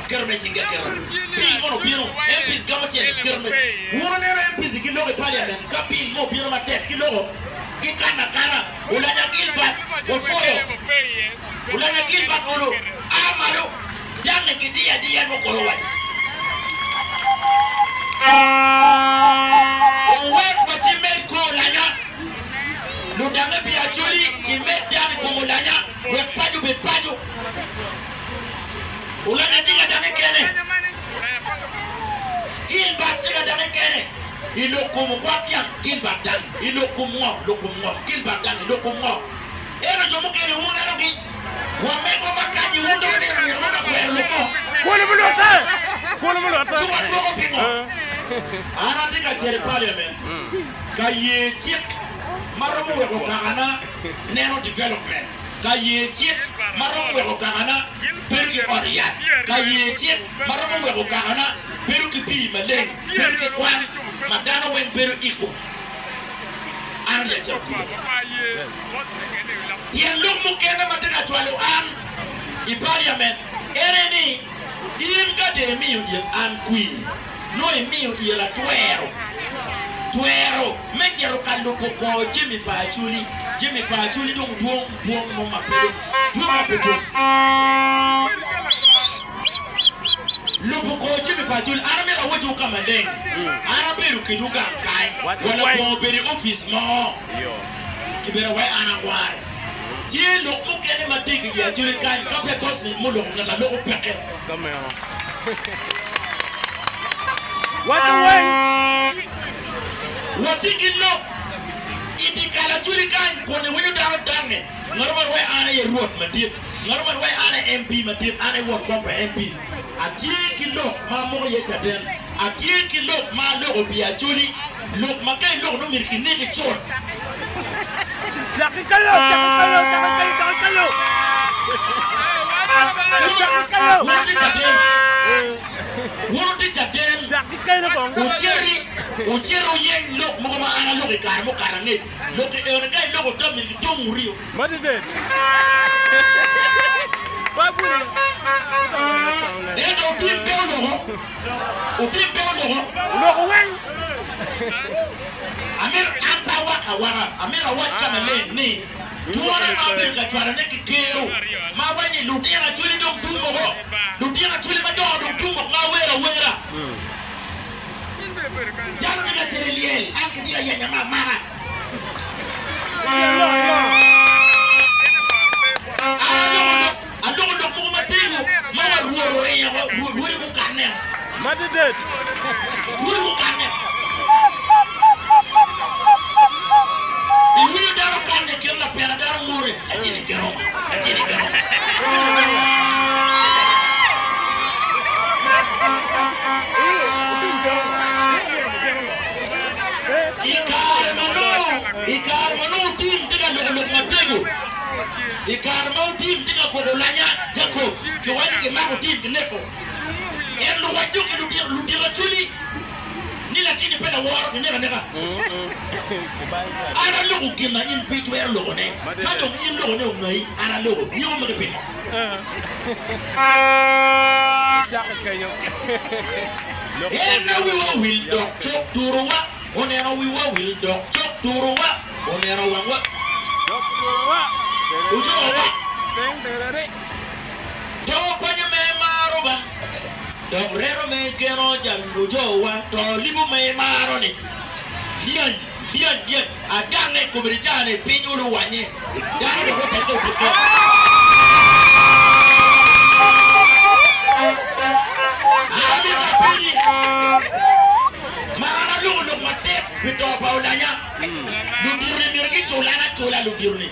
kerme chinga kerme bil mono biro MPs gama chen kerme wono nero MPs ki logo parliament ka bil mo biro ma tek ki logo ki kana kana ulanya Gilbert o foyo ulanya Gilbert olo amaro jange ki dia mo koro wadi wet ko ti med ko lanya lu dange bi ajoli ki med dange ko lanya we paju be paju ulanya tinga dange kene Gilbert tinga dange kene ilo kumu wapiam Gilbert dange ilo kumu Gilbert dange ilo kumu eno jomu kene una rogi wa meko makani undo ne mwana kwa loko kono mulota tuwa loko pingo ana tika chere parliament kaye chik maromo we kokana neno development kaye chik maromo we kokana peruki oriya kaye chik maromo we kokana peruki pi maleng peruki kwan madana wen peru iko ana le chere tien lok mukena matika chwalo an I parliament ereni imka de miu an kui no e miu la tuero metiero kalupo ko Jimmy Pachuli dong duong no mapedo lupo ko Jimmy Pachuli ana mera woju kama deng ana beru kiduga kai wala ko beri office mo kibera wai ana kwai ti lo mo kene matiki ya juri kan kape boss ni mulo ngala lo peke kamera what way watiki no itikala juri kan ko ne woni daro dange normal way ana ye road madip normal way ana MP madip ana won ko MPs atiki lo ma mo ye chaden atiki lo ma lo bi ajuli lo makai lo no mirki ne ki chor Jackie Kayo. Wuruti chaden. Jackie Kayo kong. Uchiri yen lo mo ma ana lo ke kar mo karange. Lo ke ene kai lo to mi to murio. Madide. Babu. Eto tim peolo. Lo wen. Amir anta waka amira waka meleni tuona Amerika chwara ne kikero mabanye lutira chuli dong tumbo ho lutira chuli madogo dong tumbo ngawera jano diga chereliel anke diga yanya mama adogo dong mo matego mawa ruoro mukane madidet ruoro mukane Iwili daro kane kila pera daro ngure atini kero Ikar manu tim tiga lok matego Ikar mau tim tiga kodolanya jako kiwani ke mako tim kileko endo wajyo ke ludira chuli ni latini pela waro nega ana logo kina impeach wer logo ne kado im logo ne ngai ana logo yimo me pin ena we will dok chok turuwa onero we will dok chok turuwa onero wangwa dok turuwa ujowa do kwanye me maruba dok rero me kero jandu jowa to libu me maro ni Lian adange kubrijane pinyuru wanye dano do hotel ko dikko abi kapini mana lu mate pito paulanya lu dirni mirgi chola lu dirni